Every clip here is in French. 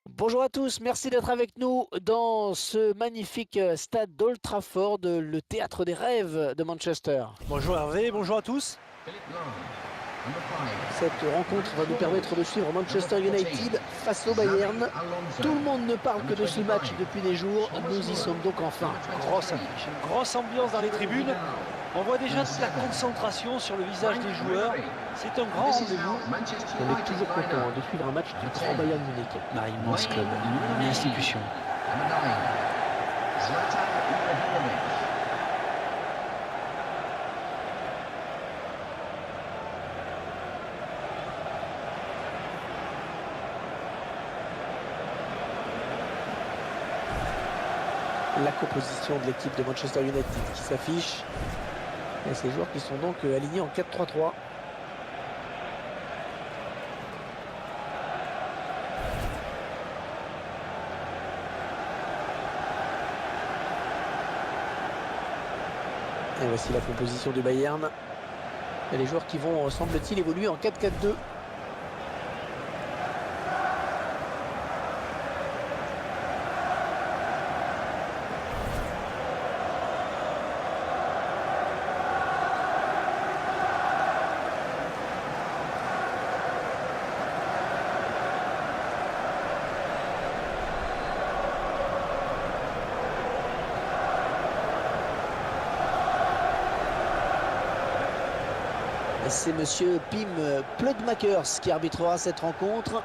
Bonjour à tous, merci d'être avec nous dans ce magnifique stade d'Old Trafford, le théâtre des rêves de Manchester. Bonjour Hervé, bonjour à tous. Cette rencontre va nous permettre de suivre Manchester United face au Bayern. Tout le monde ne parle que de ce match depuis des jours, nous y sommes donc enfin. Grosse affiche, une grosse ambiance dans les tribunes. On voit déjà toute la concentration sur le visage des joueurs. C'est un grand rendez-vous. On est toujours content de suivre un match du grand Bayern Munich. Un immense club, une institution. La composition de l'équipe de Manchester United qui s'affiche. Et ces joueurs qui sont donc alignés en 4-3-3. Et voici la composition du Bayern. Et les joueurs qui vont, semble-t-il, évoluer en 4-4-2. C'est monsieur Pim Pludmakers qui arbitrera cette rencontre.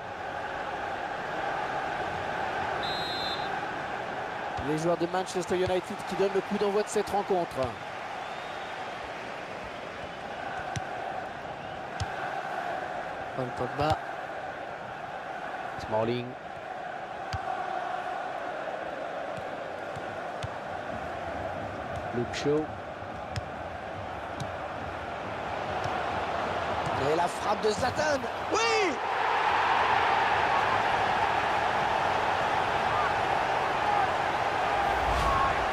Les joueurs de Manchester United qui donnent le coup d'envoi de cette rencontre. Paul Pogba. Smalling. Luke Shaw. Et la frappe de Zlatan. Oui!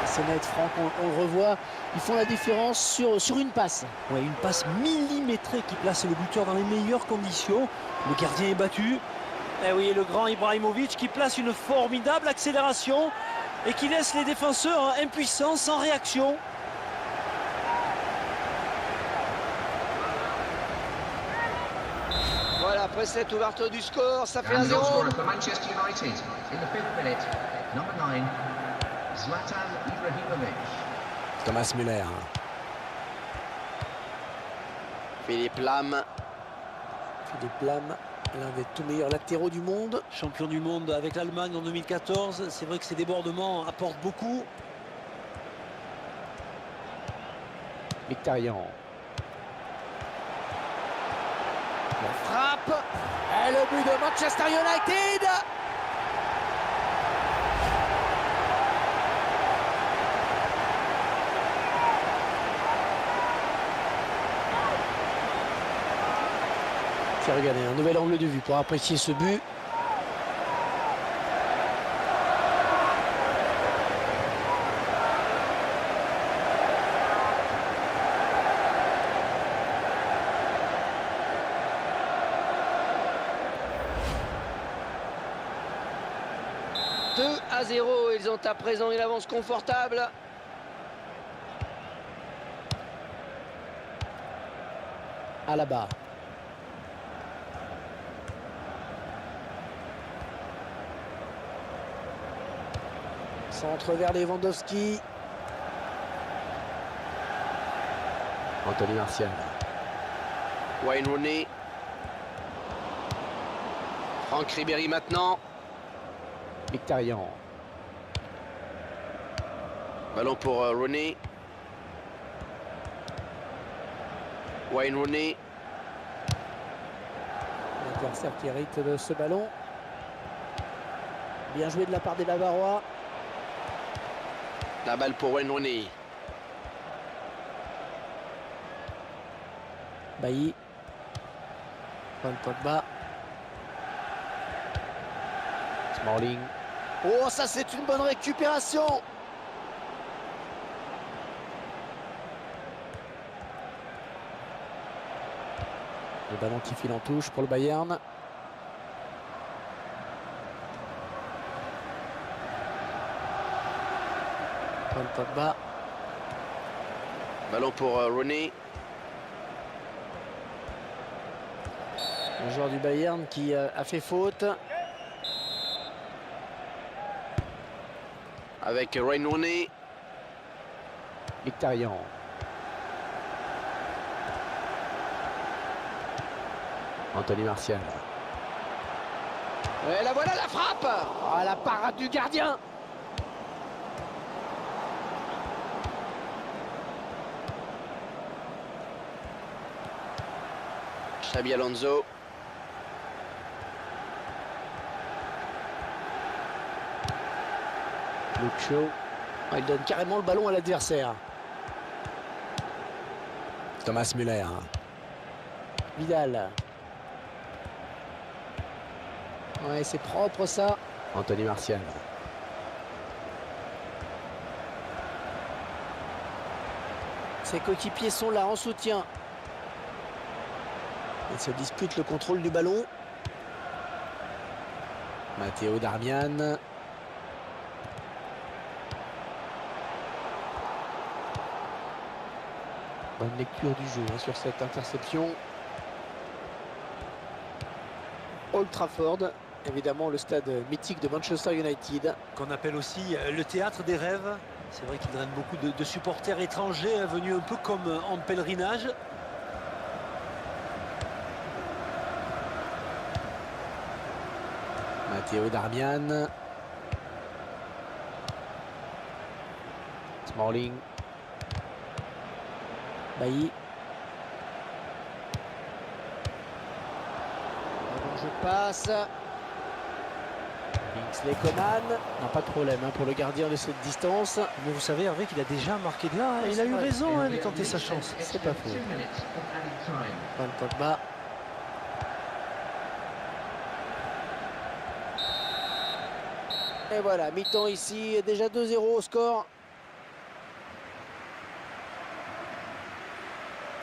C'est net, Franck, on le revoit. Ils font la différence sur une passe. Ouais, une passe millimétrée qui place le buteur dans les meilleures conditions. Le gardien est battu. Et oui, le grand Ibrahimovic qui place une formidable accélération et qui laisse les défenseurs impuissants, sans réaction. Voilà, après cette ouverture du score, ça fait 1-0. Thomas Müller. Philippe Lahm. Philippe Lahm, l'un des tout meilleurs latéraux du monde. Champion du monde avec l'Allemagne en 2014. C'est vrai que ces débordements apportent beaucoup. Mkhitaryan. La frappe. Et le but de Manchester United. Tiens, regardez, un nouvel angle de vue pour apprécier ce but. « 2-0, ils ont à présent une avance confortable. Alaba. Centre vers Lewandowski. Anthony Martial. Wayne Rooney. Franck Ribéry maintenant. Mkhitaryan. Ballon pour Rooney. Wayne Rooney. L'adversaire qui hérite de ce ballon. Bien joué de la part des Bavarois. La balle pour Wayne Rooney. Bailly. Paul Pogba. Smalling. Oh, ça c'est une bonne récupération. Le ballon qui file en touche pour le Bayern. Paul Pogba. Ballon pour Rooney. Le joueur du Bayern qui a fait faute. Avec Wayne Rooney. Mkhitaryan. Anthony Martial. Et la voilà la frappe. Ah, la parade du gardien. Xabi Alonso. Luke Shaw. Ah, il donne carrément le ballon à l'adversaire. Thomas Müller. Vidal. Ouais, c'est propre ça. Anthony Martial. Ses coéquipiers sont là en soutien. Il se dispute le contrôle du ballon. Matteo Darmian. Bonne lecture du jeu sur cette interception. Old Trafford, évidemment le stade mythique de Manchester United. Qu'on appelle aussi le théâtre des rêves. C'est vrai qu'il draine beaucoup de supporters étrangers venus un peu comme en pèlerinage. Matteo Darmian. Smalling. Bailly. Je passe. Kingsley Coman. Non, pas de problème pour le gardien de cette distance. Mais vous savez, Hervé, qu'il a déjà marqué de là. Il a eu raison de tenter sa chance. C'est pas faux. Paul Pogba. Et voilà, mi-temps ici, déjà 2-0 au score.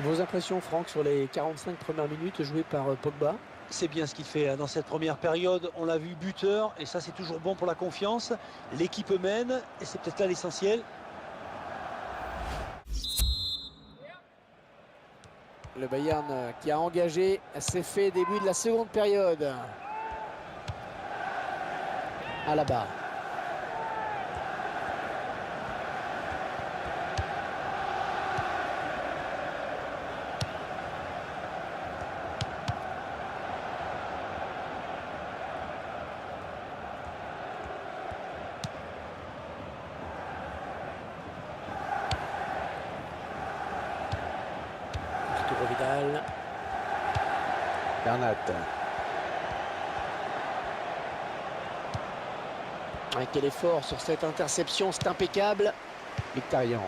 Vos impressions, Franck, sur les 45 premières minutes jouées par Pogba? C'est bien ce qu'il fait dans cette première période. On l'a vu buteur, et ça c'est toujours bon pour la confiance. L'équipe mène, et c'est peut-être là l'essentiel. Le Bayern qui a engagé s'est fait début de la seconde période. Alaba. Vidal. Bernat. Quel effort sur cette interception, c'est impeccable. Mkhitaryan.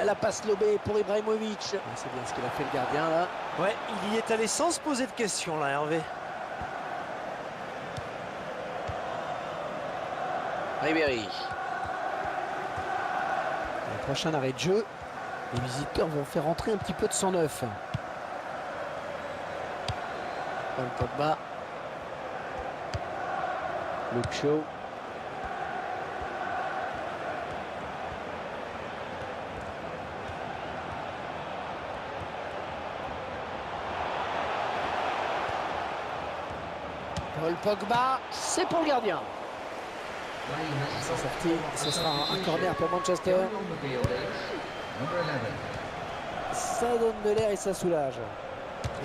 La passe lobée pour Ibrahimovic. C'est bien ce qu'il a fait le gardien là. Ouais, il y est allé sans se poser de questions là, Hervé. Ribéry. Le prochain arrêt de jeu, les visiteurs vont faire entrer un petit peu de sang neuf. Paul Pogba. Luke Shaw. Paul Pogba, c'est pour le gardien. Sa sortie, ce sera un corner pour Manchester. Ça donne de l'air et ça soulage.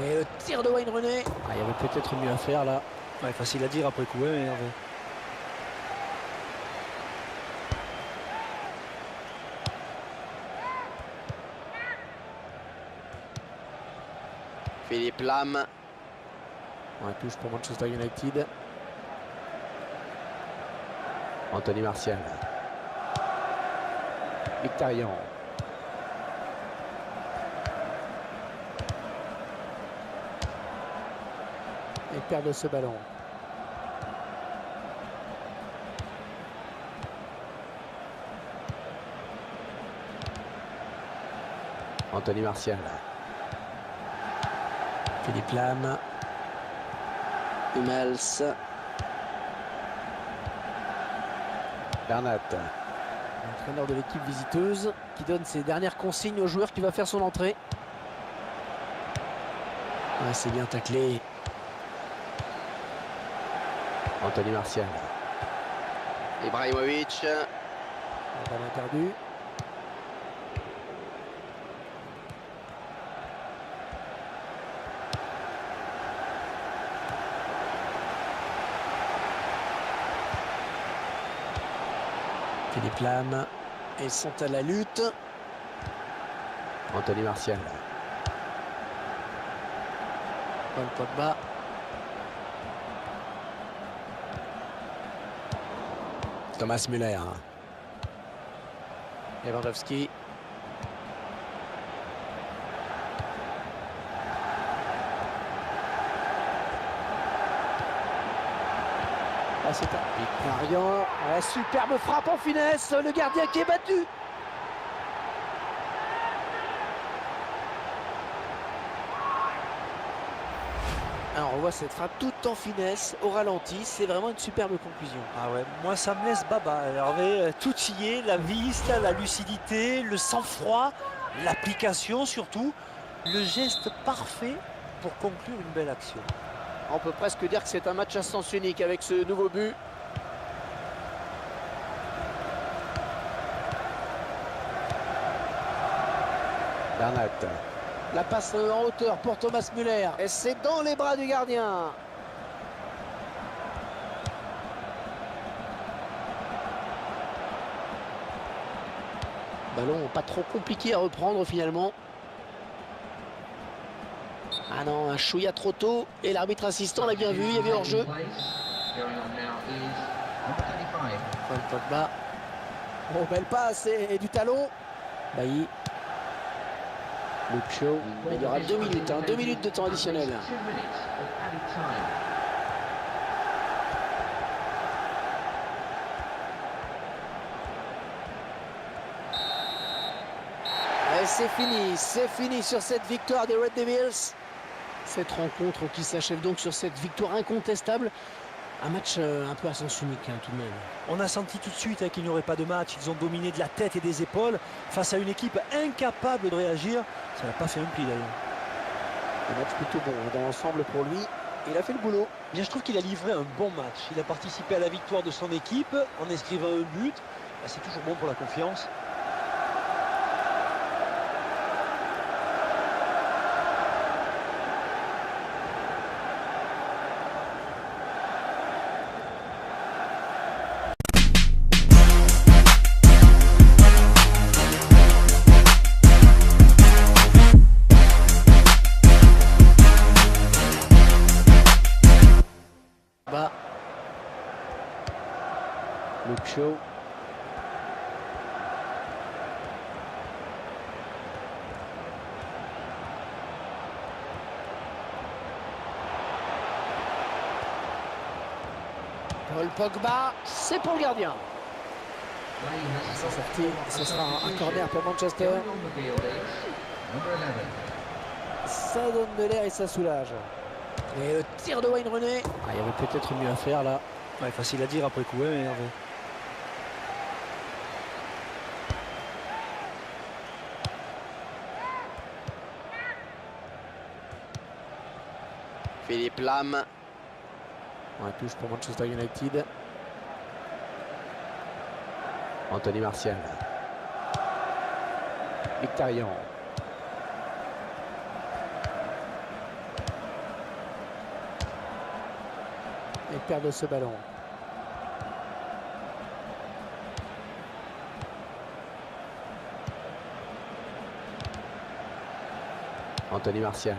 Et le tir de Wayne Rooney. Il y avait peut-être mieux à faire là. Ouais, facile à dire après coup, hein, Hervé. Philippe Lam. On touche pour Manchester United. Anthony Martial. Mkhitaryan. Et perd de ce ballon. Anthony Martial. Philippe Lam. Hummels. Bernat. L'entraîneur de l'équipe visiteuse qui donne ses dernières consignes au joueur qui va faire son entrée. Ouais, c'est bien taclé. Anthony Martial. Ibrahimovic. Ballon perdu. Philippe Lam. Ils sont à la lutte. Anthony Martial. Paul Pogba. Thomas Müller. Lewandowski. Ah, c'est un Mkhitaryan. La superbe frappe en finesse. Le gardien qui est battu. Alors, on voit cette frappe toute en finesse, au ralenti. C'est vraiment une superbe conclusion. Ah ouais, moi ça me laisse baba, Hervé. Tout y est, la vista, la lucidité, le sang-froid, l'application surtout. Le geste parfait pour conclure une belle action. On peut presque dire que c'est un match à sens unique avec ce nouveau but. Bernat. La passe en hauteur pour Thomas Müller. Et c'est dans les bras du gardien. Ballon pas trop compliqué à reprendre finalement. Ah non, un chouïa trop tôt. Et l'arbitre assistant l'a bien vu, il y avait hors-jeu. Paul Pogba. Oh, belle passe et du talon. Bailly. Lucio. Il y aura 2 minutes, 2 minutes de temps additionnel. Et c'est fini sur cette victoire des Red Devils. Cette rencontre qui s'achève donc sur cette victoire incontestable. Un match un peu à sens unique tout de même. On a senti tout de suite qu'il n'y aurait pas de match. Ils ont dominé de la tête et des épaules face à une équipe incapable de réagir. Ça n'a pas fait un pli d'ailleurs. Un match plutôt bon dans l'ensemble pour lui. Il a fait le boulot. Bien, je trouve qu'il a livré un bon match. Il a participé à la victoire de son équipe en inscrivant un but. C'est toujours bon pour la confiance. Lucio. Paul Pogba, c'est pour le gardien. Sa sortie, ce sera un corner pour Manchester. Ça donne de l'air et ça soulage. Et le tir de Wayne Rooney. Ah, il y avait peut-être mieux à faire là. Ouais, facile à dire après coup, mais Hervé. Philippe Lam. On touche pour Manchester United. Anthony Martial. Mkhitaryan. Et perd ce ballon. Anthony Martial.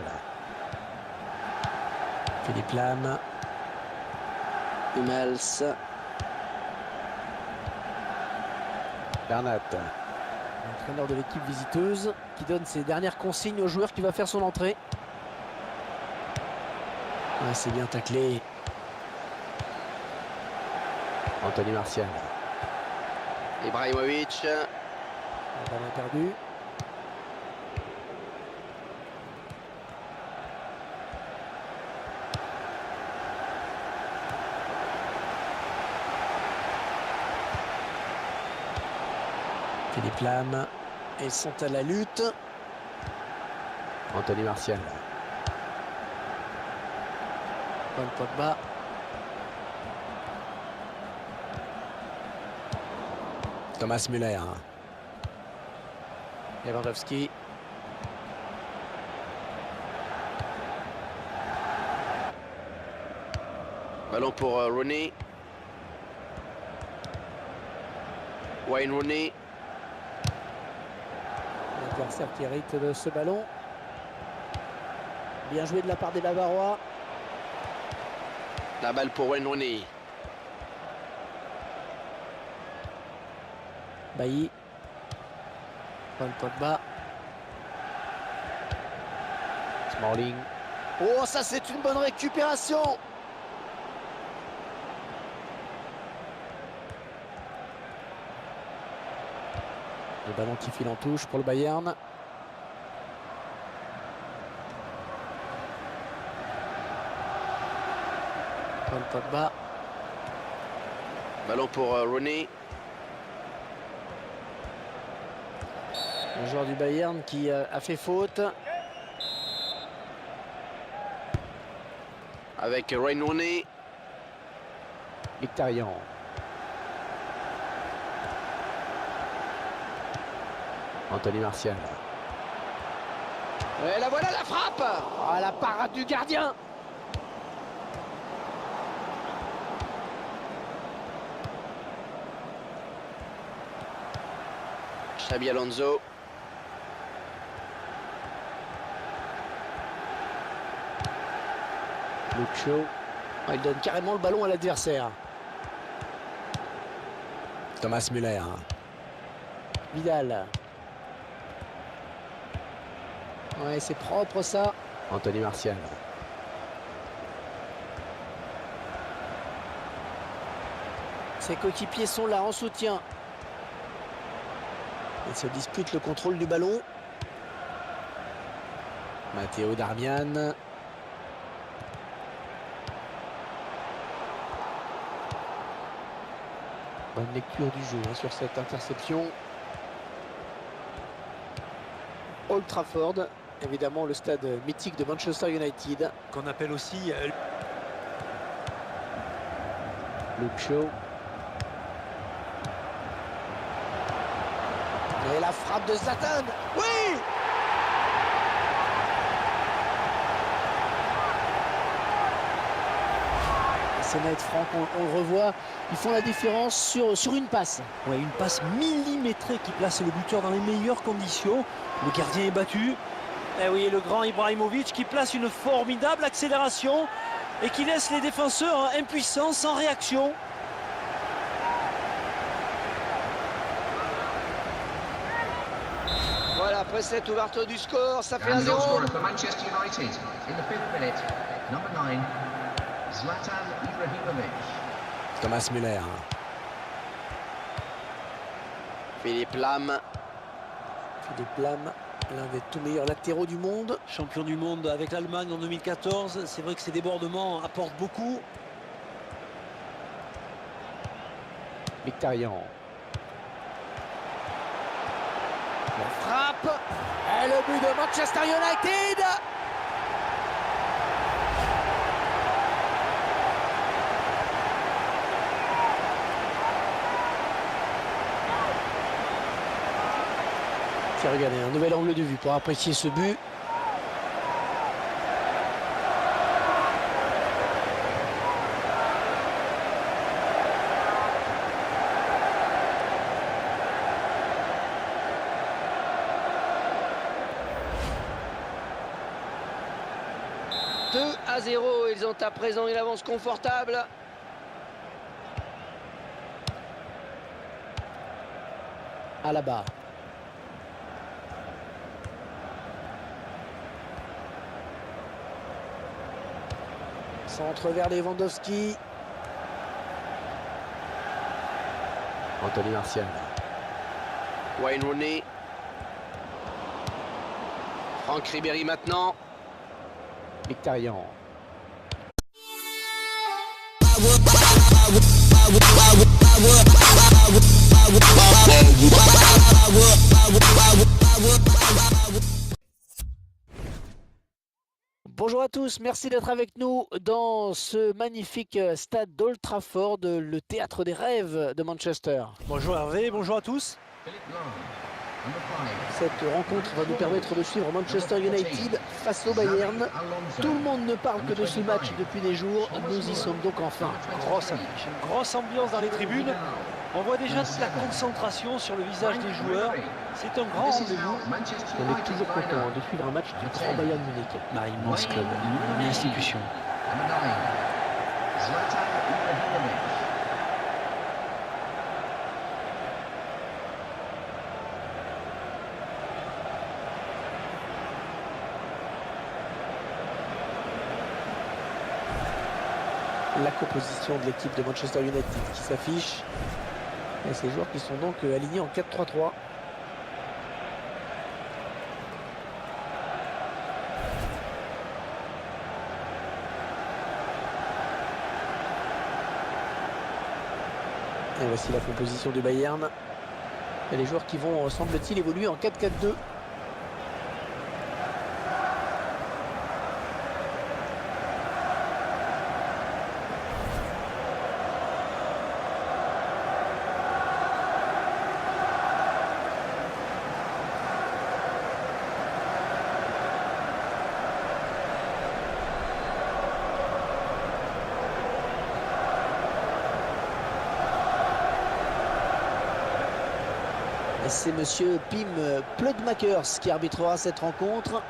Philippe Lam. Hummels. Bernat. L'entraîneur de l'équipe visiteuse qui donne ses dernières consignes au joueur qui va faire son entrée. Ouais, c'est bien taclé. Anthony Martial. Ibrahimovic. Ballon perdu. Philippe Lam. Ils sont à la lutte. Anthony Martial. Paul Pogba. Thomas Müller. Lewandowski. Ballon pour Rooney. Wayne Rooney. L'adversaire qui hérite de ce ballon. Bien joué de la part des Bavarois. La balle pour Wayne Rooney. Bailly. Paul Pogba. Smalling. Oh, ça c'est une bonne récupération. Le ballon qui file en touche pour le Bayern. Paul Pogba. Ballon pour Rooney. Le joueur du Bayern qui a fait faute. Avec Wayne Rooney. Mkhitaryan. Anthony Martial. Et la voilà la frappe. Ah, la parade du gardien. Xabi Alonso. Luke Shaw. Ah, il donne carrément le ballon à l'adversaire. Thomas Müller. Vidal. Ouais, c'est propre ça. Anthony Martial. Ses coéquipiers sont là en soutien. Ils se disputent le contrôle du ballon. Matteo Darmian. Bonne lecture du jeu sur cette interception. Old Trafford, évidemment le stade mythique de Manchester United. Qu'on appelle aussi Luke Shaw. Et la frappe de Zlatan. Oui! Senna et Franck, on le revoit, ils font la différence sur une passe. ouais, une passe millimétrée qui place le buteur dans les meilleures conditions. Le gardien est battu. Et oui, le grand Ibrahimovic qui place une formidable accélération et qui laisse les défenseurs impuissants, sans réaction. Voilà, après cette ouverture du score, ça fait And 1-0. the goal scorer for Manchester United in the 5th minute, number 9, Zlatan Ibrahimovic. Thomas Müller. Philippe Lam. Philippe Lam, l'un des tout meilleurs latéraux du monde. Champion du monde avec l'Allemagne en 2014. C'est vrai que ces débordements apportent beaucoup. Mkhitaryan. La frappe. Et le but de Manchester United. Tiens, regardez, un nouvel angle de vue pour apprécier ce but. « 2-0, ils ont à présent une avance confortable. Alaba. Centre vers Lewandowski. Anthony Martial. Wayne Rooney. Franck Ribéry maintenant. Mkhitaryan. I would Bonjour à tous, merci d'être avec nous dans ce magnifique stade d'Old Trafford, le théâtre des rêves de Manchester. Bonjour Hervé, bonjour à tous. Philip Long, number 5. Cette rencontre va nous permettre de suivre Manchester United face au Bayern. Tout le monde ne parle que de ce match depuis des jours, nous y sommes donc enfin. Grosse affiche, une grosse ambiance dans les tribunes. On voit déjà toute la concentration sur le visage des joueurs. C'est un grand rendez-vous. On est toujours content de suivre un match du grand Bayern Munich. Un immense club, une institution. Number 9. Zlatan Ibrahimovic. La composition de l'équipe de Manchester United qui s'affiche. Et ces joueurs qui sont donc alignés en 4-3-3. Et voici la composition du Bayern. Et les joueurs qui vont, semble-t-il, évoluer en 4-4-2. C'est monsieur Pim Pludmakers qui arbitrera cette rencontre.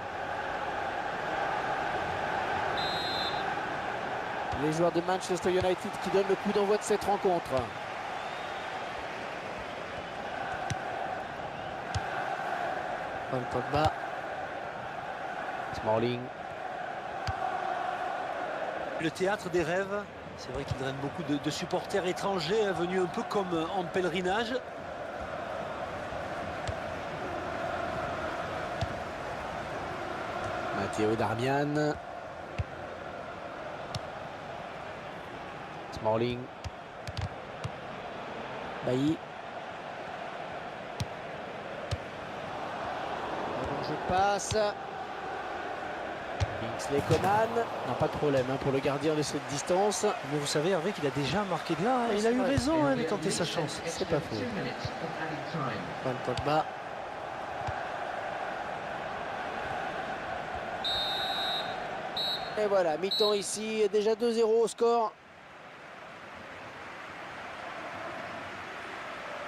Les joueurs de Manchester United qui donnent le coup d'envoi de cette rencontre. Paul Pogba. Smalling. Le théâtre des rêves, c'est vrai qu'il draine beaucoup de supporters étrangers venus un peu comme en pèlerinage. Matteo Darmian. Smalling. Bailly. Je passe. Kingsley Coman. Non, pas de problème pour le gardien de cette distance. Mais vous savez Hervé qu'il a déjà marqué de là. Il a eu raison de tenter sa chance. C'est pas faux. 2 minutes of added time. Paul Pogba. Et voilà, mi-temps ici, déjà 2-0 au score.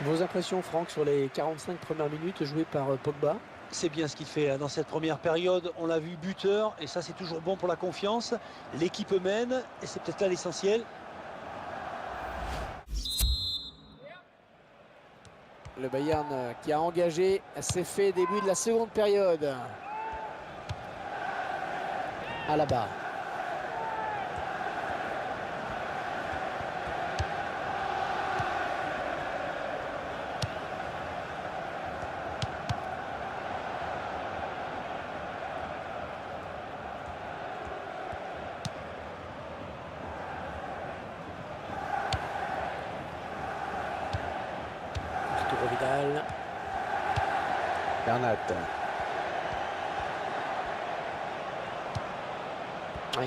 Vos impressions, Franck, sur les 45 premières minutes jouées par Pogba? C'est bien ce qu'il fait dans cette première période. On l'a vu buteur et ça c'est toujours bon pour la confiance. L'équipe mène et c'est peut-être là l'essentiel. Le Bayern qui a engagé s'est fait début de la seconde période. Alaba. Arturo Vidal. Bernat.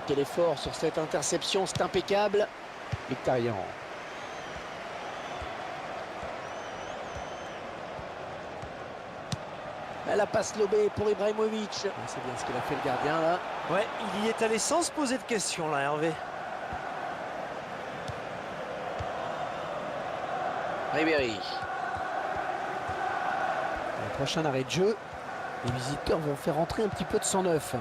Quel effort sur cette interception, c'est impeccable. Mkhitaryan. La passe lobée pour Ibrahimovic. C'est bien ce qu'il a fait le gardien là. Ouais, il y est allé sans se poser de questions là Hervé. Ribéry. Le prochain arrêt de jeu, les visiteurs vont faire entrer un petit peu de sang neuf.